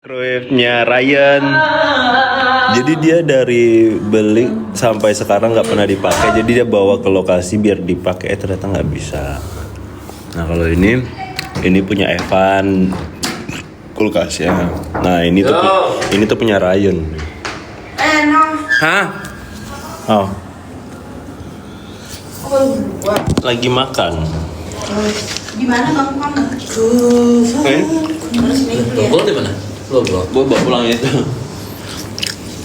Microwave-nya Ryan. Jadi dia dari beli sampai sekarang nggak pernah dipakai. Jadi dia bawa ke lokasi biar dipakai. Ternyata nggak bisa. Nah kalau ini punya Evan kulkasnya. Nah ini tuh punya Ryan. No. Hah? Oh. Lagi makan. Gimana bang kamu? Harus mikir ya. Lo di mana? Lo bro. Gue bawa pulang itu.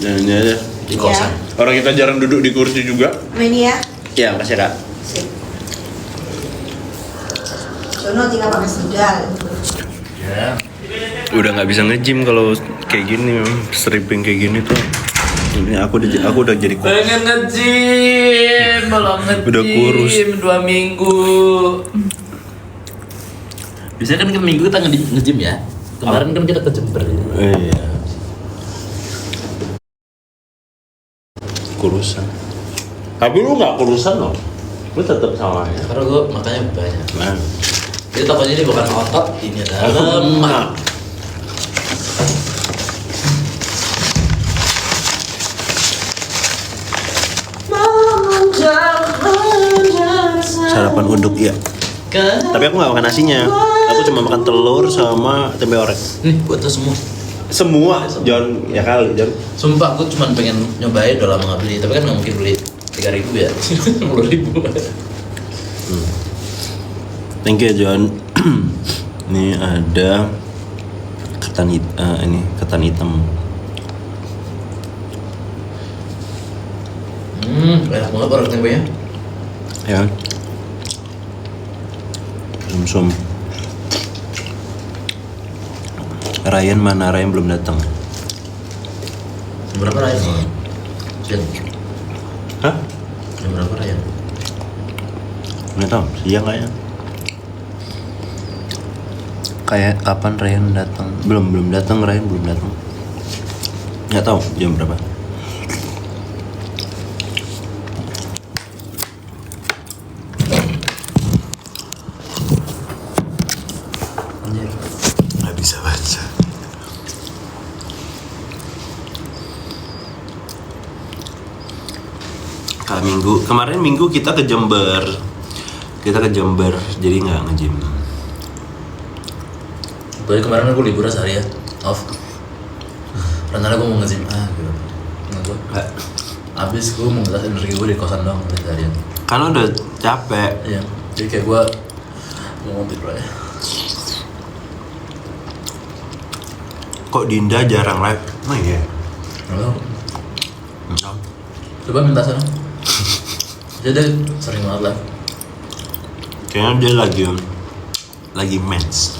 Nah ini aja. Di kosan. Orang kita jarang duduk di kursi juga. Main ya. Ya makasih kak. Sip. Sono tinggal pakai sendal. Ya. Udah nggak bisa nge-gym kalau kayak gini, stripping kayak gini tuh. Ini aku udah jadi kurus. Pengen nge-gym, belum nge-gym. Udah kurus. 2 minggu. Biasanya kan minggu kita nge-gym ya. Kemarin kan kita ke Jember. Iya. Kurusan. Tapi lu nggak kurusan loh. Lu tetap sama ya. Karena gue makanya banyak. Nah. Jadi tokonya ini bukan otot, ini adalah lemak. Sarapan uduk ya. Tapi aku nggak makan nasinya. Aku cuma makan telur sama tempe orek. Nih buat lo semua. Semua, John ya kali John. Sumpah aku cuma pengen nyobain, udah lama nggak beli. Tapi kan nggak mungkin beli 3.000 ya, 10.000. Thank you John. Ini ada ketan hitam. Enak banget orek tempenya. Ya. Sum. Ryan mana? Ryan belum datang. Jam berapa Ryan? Jam. Hah? Jam berapa Ryan? Nggak tahu. Siang kayaknya. Kayak kapan Ryan datang? Belum datang. Ryan belum datang. Nggak tahu jam berapa. Nggak bisa baca. Kemarin minggu kita ke Jember. Jadi nggak nge-gym. Tapi kemarin aku liburan sehari ya, off. Rencana gue mau nge-gym, gitu. Nggak gue. Abis gue mau ngelas energi gue di kosan doang seharian. Karena udah capek. Iya, jadi kayak gue mau tidur aja. Kok Dinda jarang live? Oh iya. Nggak tahu. Coba minta sana. Jadi sering banget lah. Kayaknya dia lagi mens.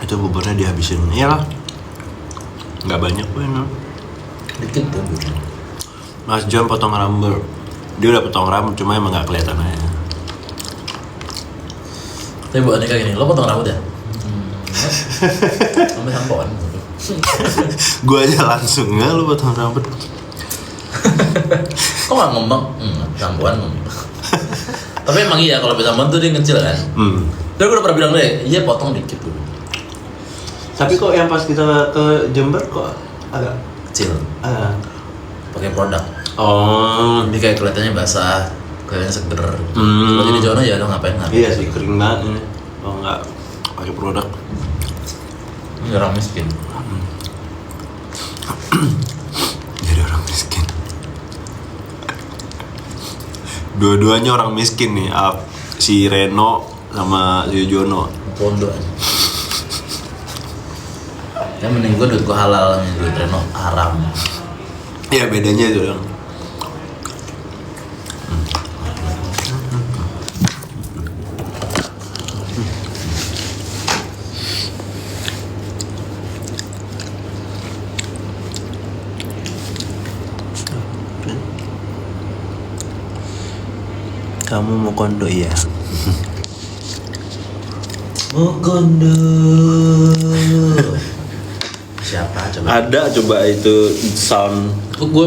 Itu buburnya dihabisin. Iyalah. Nggak banyak kok ini. Dikit tuh. Mas John potong rambut. Dia udah potong rambut cuma emang nggak kelihatan aja. Tapi buat nikah gini, lo potong rambut ya? Sampai sampoan. Gue aja langsung nggak lu potong rambut. Kok nggak ngembang? Sampoan. Tapi emang iya kalau bisa sampoan tuh dia kecil kan? Tapi gue udah pernah bilang deh, iya potong dikit dulu. Tapi kok yang pas kita ke Jember kok agak Kecil. Pakai produk. Oh. Jadi kayak kelihatannya basah, kelihatannya seger. Kalau jadi Jono ya udah ngapain? Iya sih kering banget ini. Oh nggak pakai produk. Ini orang miskin. Jadi orang miskin. Dua-duanya orang miskin nih. Si Reno sama si Jono. Pondok aja. Ya mending gue duit gue halal, duit Reno haram. Ya bedanya itu dong. Kamu mau kondo ya? Mau kondo. Siapa coba? Ada coba itu sound. Kok gue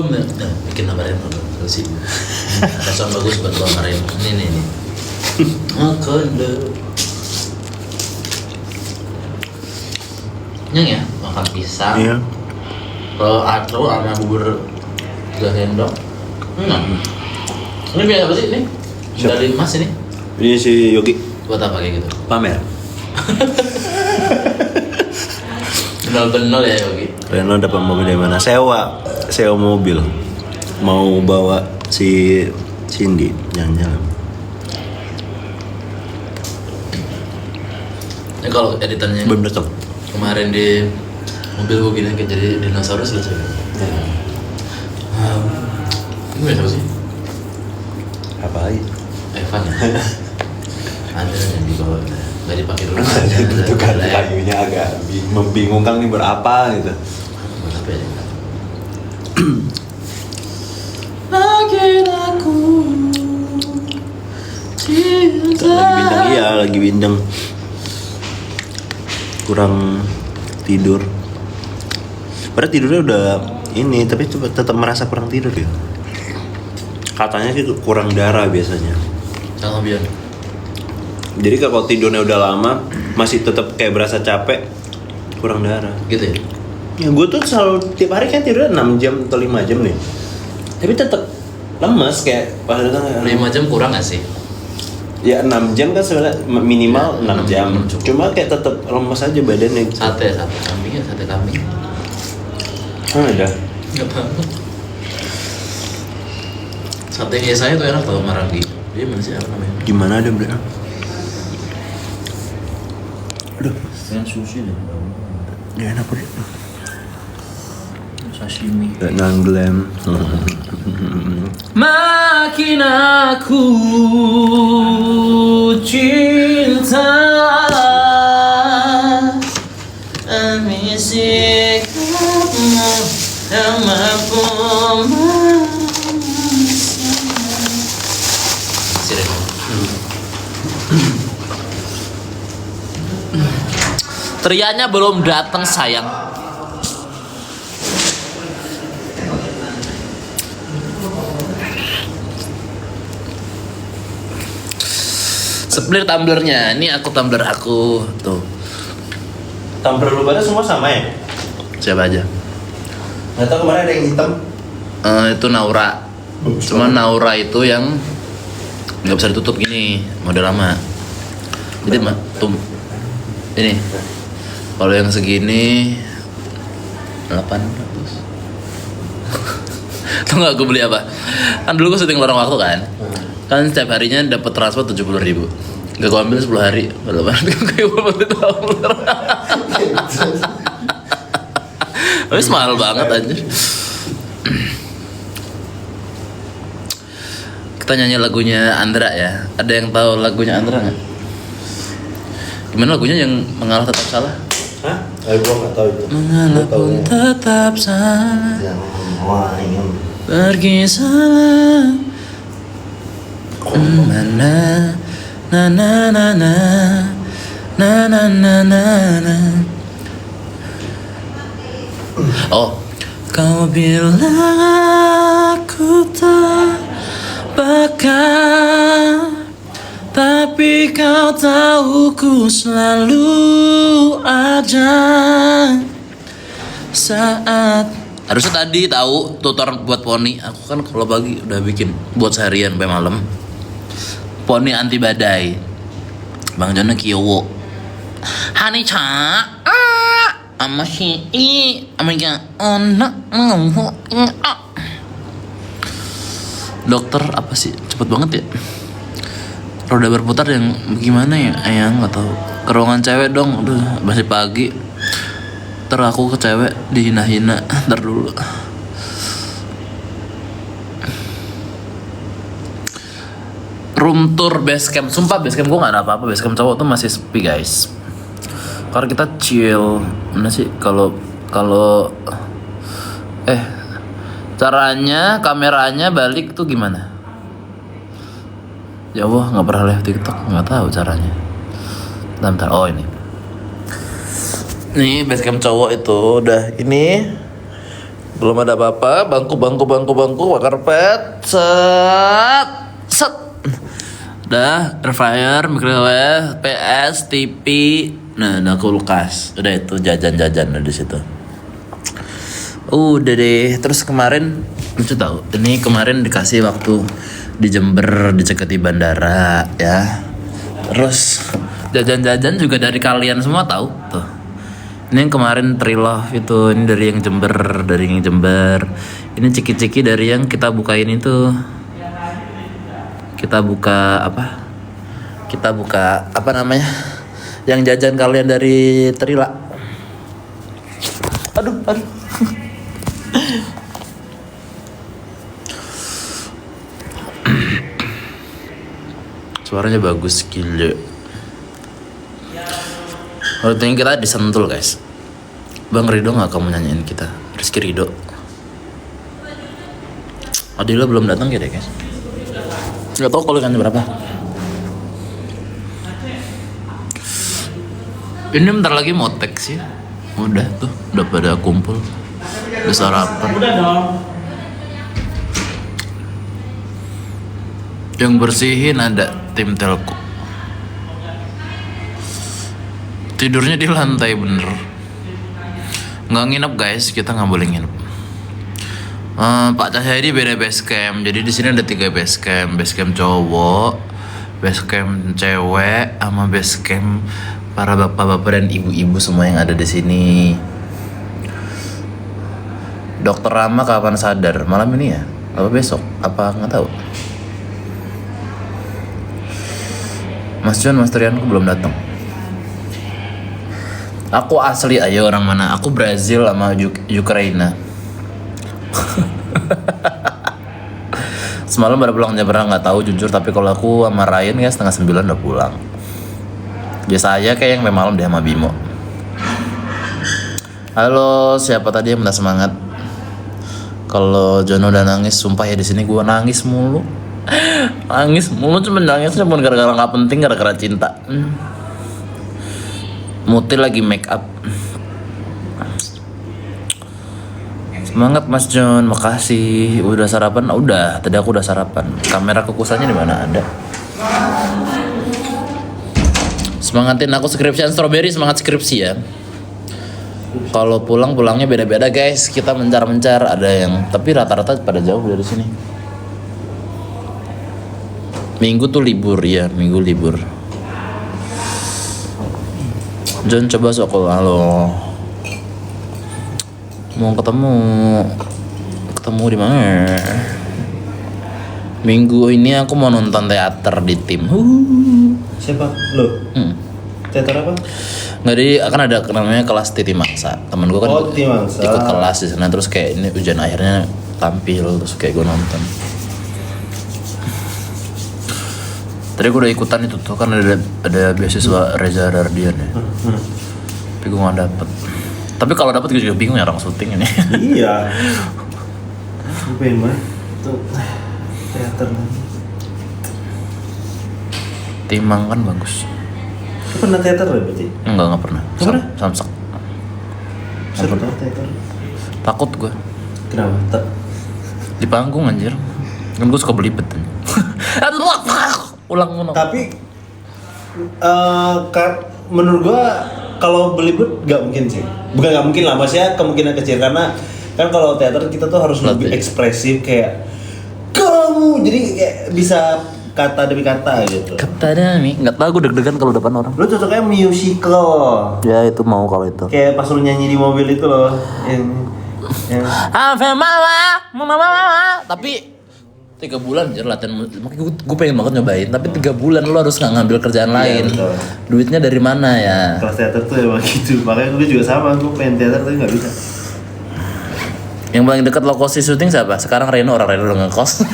bikin nama Reno dulu sih. Ada sound bagus buat gue kemarin. Ini. Kondo. Nyeng ya, makan pisang. Iya. Kalau atau sama bubur 3 sendok. Ini biasa apa sih ini? Siapa? Dari Mas ini. Ini si Yogi Buat apa kayak gitu? pamer. Benol-benol ya Yogi. Reno dapat mobil dari mana? Sewa mobil. Mau bawa si Cindy jalan-jalan. Ini kalau editannya Belum datang. kemarin di mobil gue gini kayak jadi dinosaurus selesai. Ini biasa apa sih? Apa lagi? Evan ya? Ada yang dibawa, nggak dipakai dulu. Itu kan kayunya agak membingungkan nih berapa gitu. Berapa ya? Makin aku cinta. Lagi bindeng, iya lagi bindeng. Kurang tidur. Padahal tidurnya udah ini, tapi tetap merasa kurang tidur ya. Katanya sih kurang darah biasanya. Sama Bion. Jadi kalau tidurnya udah lama masih tetap kayak berasa capek, kurang darah. Gitu ya? Ya gue tuh selalu tiap hari kan tidurnya 6 jam atau 5 jam nih. Tapi tetap lemes kayak pas datang 5 jam kurang nggak sih? ya 6 jam kan sebenarnya minimal Ya, 6 jam. cukup. Cuma kayak tetap lemes aja badannya gitu. Sate kambing ya, sate kambing. Ada. Nggak apa-apa. Sate kayak saya tuh enak tau Maranggi. Dia mana sih apa namanya? Gimana ada bro? Aduh, Yang sushi deh. ya enak bro. Sashimi. Nangglem. Makin aku cinta amisi kamu yang mampu teriaknya belum datang sayang. Split tumblernya, ini tumbler aku tuh. Tumbler lu pada semua sama ya? Siapa aja? Nggak tahu kemarin ada yang hitam. Itu Naura. Cuma Naura itu yang nggak bisa ditutup gini, model lama. Jadi ini. Kalau yang segini 800. Tuh nggak gue beli apa? Kan dulu gue syuting Lorong Waktu kan. Kan setiap harinya dapat transport 70.000. Gak gue ambil 10 hari. Berapa? Kayak gue beli tumbler. Tapi mahal banget anjir. Kita nyanyi lagunya Andra ya. Ada yang tahu lagunya Andra nggak? Gimana lagunya yang mengalah tetap salah? Hah? Gue nggak tahu itu. Mengalah pun tetap salah. Yang yang Pergi salah. Mana na na na na na na na na na. Oh, kau bilang aku tak bakal, tapi kau tahu ku selalu ada saat. Harusnya tadi tahu tutor buat poni. Aku kan kalau pagi udah bikin buat seharian sampai malam. Poni anti badai. Bang Jono Kiyowo. Hani cha. Ama si i amiga ona dokter apa sih cepet banget ya roda berputar yang gimana ya ayang nggak tahu ke ruangan cewek dong udah masih pagi aku ke cewek dihina-hina ntar dulu room tour base camp sumpah base camp gue nggak ada apa-apa base camp cowok tuh masih sepi guys karena kita chill mana sih kalau caranya kameranya balik tuh gimana ya Allah nggak pernah live TikTok nggak tahu caranya bentar oh ini nih basecamp cowok itu udah ini belum ada apa-apa bangku karpet set Udah, air fryer, microwave, PS, TV, nah kulkas. Udah itu jajan-jajan di situ. Udah deh. Terus kemarin lucu tau. Ini kemarin dikasih waktu di Jember dicegat di bandara ya. Terus jajan-jajan juga dari kalian semua tahu tuh. Ini yang kemarin Trilove itu, ini dari yang Jember, Ini ciki-ciki dari yang kita bukain itu. Kita buka apa namanya? Yang jajan kalian dari Trila. Aduh. Suaranya bagus gila. Waktu ini kita di Sentul guys. Bang Rido nggak kamu nyanyiin kita? Rizky Rido. Adila belum datang ya deh guys. Gak tau kalau kan berapa. Ini bentar lagi mau tag sih. Udah tuh, udah pada kumpul. Udah sarapan. Udah dong. Yang bersihin ada tim telco. Tidurnya di lantai bener. Nggak nginep guys, kita nggak boleh nginep. Pak Cahyadi beda base camp. Jadi di sini ada 3 base camp. Base camp cowok, base camp cewek, sama base camp para bapak-bapak dan ibu-ibu semua yang ada di sini. Dokter Rama kapan sadar? Malam ini ya? Apa besok? Apa nggak tahu? Mas John, Mas Trianku belum datang. Aku asli aja orang mana? Aku Brazil sama Ukraina. Semalam baru pulang jam berapa nggak tahu jujur, tapi kalau aku sama Ryan ya 8:30 udah pulang. Biasa aja kayak yang malam deh sama Bimo. Halo, siapa tadi yang minta semangat? Kalau Jono udah nangis, sumpah ya di sini gua nangis mulu. Nangis mulu, cuma nangisnya cuma gara-gara nggak penting, gara-gara cinta. Mutil lagi make up. Semangat Mas John, makasih. Udah sarapan? Udah, tadi aku udah sarapan. Kamera kekusannya di mana ada? Semangatin aku skripsian strawberry, semangat skripsi ya. Kalau pulangnya beda-beda guys. Kita mencar-mencar, ada yang tapi rata-rata pada jauh dari sini. Minggu tuh libur ya, Minggu libur. John coba sokol, halo. Mau ketemu di mana? Minggu ini aku mau nonton teater di tim. Siapa? Lo? Teater apa? Nggak, jadi akan ada namanya kelas Titi Mangsa. Temen gue kan Titi Mangsa. ikut kelas di sana, terus kayak ini ujian akhirnya tampil, terus kayak gue nonton. Tadi gue udah ikutan itu tuh kan ada beasiswa Reza Dardian ya. Tapi gue nggak dapet. Tapi kalau dapet gue juga bingung ya orang syuting ini. Iya. Gue pengen banget tuh teater. Timang kan bagus. Lu pernah teater ya berarti? Enggak pernah. Samsak. Seru banget teater. Takut gue. Kenapa? Di panggung anjir. Kan gue suka belibet. Ulang. Tapi menurut gua kalau belibet nggak mungkin sih. Bukan nggak mungkin lah, maksudnya kemungkinan kecil karena kan kalau teater kita tuh harus lebih ekspresif kayak kamu, jadi kayak bisa kata demi kata gitu. Kata demi, nggak tahu gue deg-degan kalau depan orang. Lu cocoknya musical. Ya itu mau kalau itu. Kayak pas lu nyanyi di mobil itu loh. Yang Tapi 3 bulan anjir latihan, makanya gue pengen banget nyobain. Tapi 3 bulan lo harus nggak ngambil kerjaan lain. Betul. Duitnya dari mana ya? kelas teater tuh emang gitu. Makanya gue juga sama, gue pengen teater tapi nggak bisa. Yang paling dekat lokasi syuting siapa? Sekarang Reno, orang Reno udah ngekos.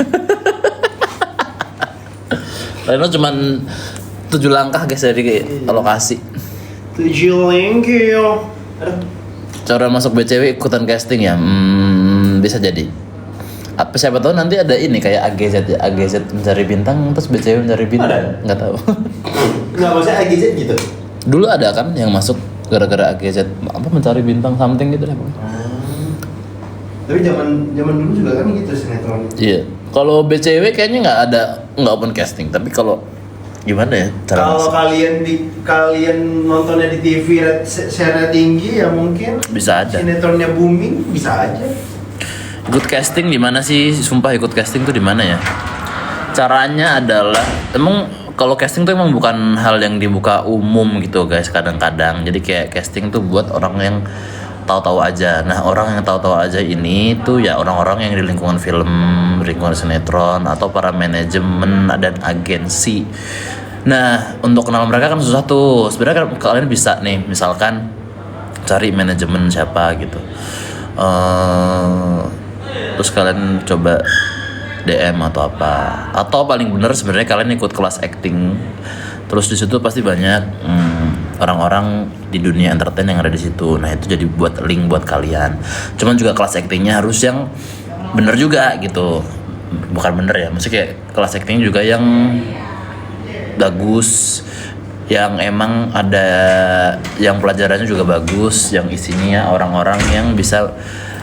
Reno cuman 7 langkah guys dari lokasi. 7 langkah. Cara masuk BCW ikutan casting ya? Bisa jadi. Apa siapa tahu nanti ada ini kayak AGZ mencari bintang terus BCW mencari bintang. Nggak tahu. Nggak, maksudnya AGZ gitu. Dulu ada kan yang masuk gara-gara AGZ apa mencari bintang something gitu deh pokoknya. Tapi zaman dulu juga kan gitu sinetron. Iya. Kalau BCW kayaknya nggak open casting, tapi kalau gimana ya cara Kalau masak? kalian nontonnya di TV share tinggi ya mungkin Bisa ada. sinetronnya booming bisa aja. Ikut casting di mana sih? Sumpah ikut casting tuh di mana ya? Caranya adalah emang kalau casting tuh emang bukan hal yang dibuka umum gitu guys kadang-kadang. Jadi kayak casting tuh buat orang yang tahu-tahu aja. Nah, orang yang tahu-tahu aja ini tuh ya orang-orang yang di lingkungan film, lingkungan sinetron atau para manajemen dan agensi. Nah, untuk kenal mereka kan susah tuh. Sebenarnya kan kalian bisa nih, misalkan cari manajemen siapa gitu. Terus kalian coba DM atau apa, atau paling bener sebenarnya kalian ikut kelas acting. Terus di situ pasti banyak orang-orang di dunia entertain yang ada di situ. Nah itu jadi buat link buat kalian. Cuman juga kelas actingnya harus yang bener juga gitu. Bukan bener ya, maksudnya kayak kelas acting juga yang bagus, yang emang ada yang pelajarannya juga bagus, yang isinya orang-orang yang bisa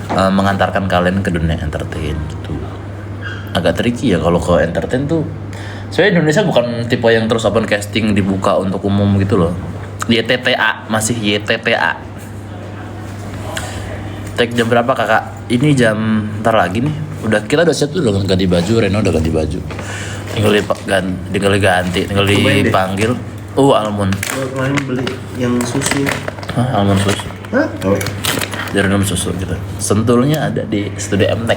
mengantarkan kalian ke dunia entertain gitu. Agak tricky ya kalau ke entertain tuh. Soalnya Indonesia bukan tipe yang terus open casting dibuka untuk umum gitu loh. YTTA, masih YTTA. Take jam berapa kakak? Ini jam ntar lagi nih. Kita udah siap tuh, udah ganti baju, Reno udah ganti baju. Tinggal diganti, tinggal Cobain deh. dipanggil. Almond. Kemarin beli yang susu. Hah, almond susu. Hah? Oh. Dari minum susu gitu. Sentulnya ada di Studio MTech.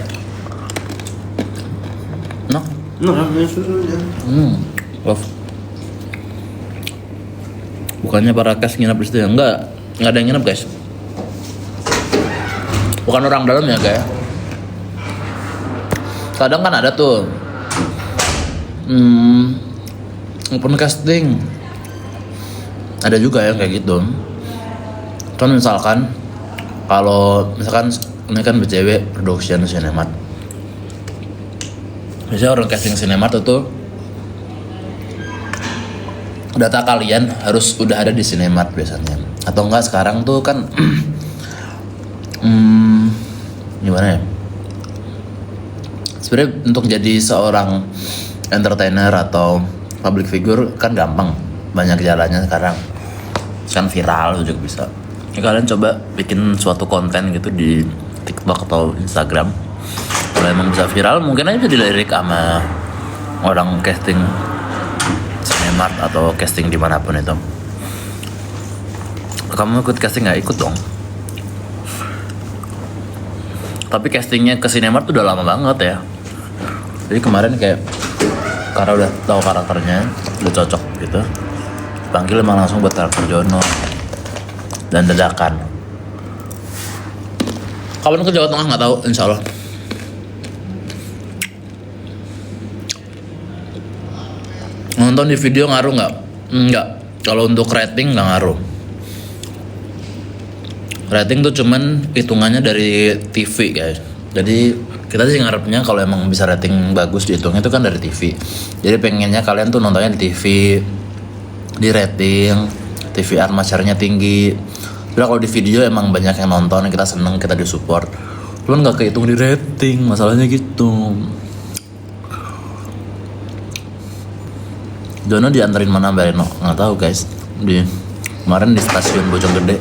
No? Yang susu ya. Love. Bukannya para kas nginep di situ ya? Enggak ada yang nginep guys. Bukan orang dalam ya guys. Kadang kan ada tuh open casting. Ada juga yang kayak gitu. Cuman misalkan kalau ini kan BCW production Cinemat. Biasanya orang casting Cinemat itu data kalian harus udah ada di Cinemat biasanya. Atau enggak sekarang tuh kan gimana ya? Sebenarnya untuk jadi seorang entertainer atau public figure kan gampang, banyak jalannya sekarang. Kan viral juga bisa. Ya, kalian coba bikin suatu konten gitu di TikTok atau Instagram. Kalau emang bisa viral, mungkin aja bisa dilirik sama orang casting Cinemat atau casting dimanapun itu. Kamu ikut casting nggak? Ikut dong. Tapi castingnya ke Cinemat tuh udah lama banget ya. Jadi kemarin kayak karena udah tahu karakternya, udah cocok gitu. Panggil emang langsung buat karakter Jono. Dan dadakan. Kapan ke Jawa Tengah nggak tahu, insya Allah. Nonton di video ngaruh nggak? Nggak. Kalau untuk rating nggak ngaruh. Rating tuh cuman hitungannya dari TV guys. Jadi kita sih ngarepnya kalau emang bisa rating bagus dihitungnya itu kan dari TV. Jadi pengennya kalian tuh nontonnya di TV, di rating, TVR share-nya tinggi. Udah kalau di video emang banyak yang nonton, kita seneng, kita disupport. Cuman nggak kehitung di rating, masalahnya gitu. Dono dianterin mana Mbak Reno? Nggak tahu guys. Kemarin di stasiun Bojonggede.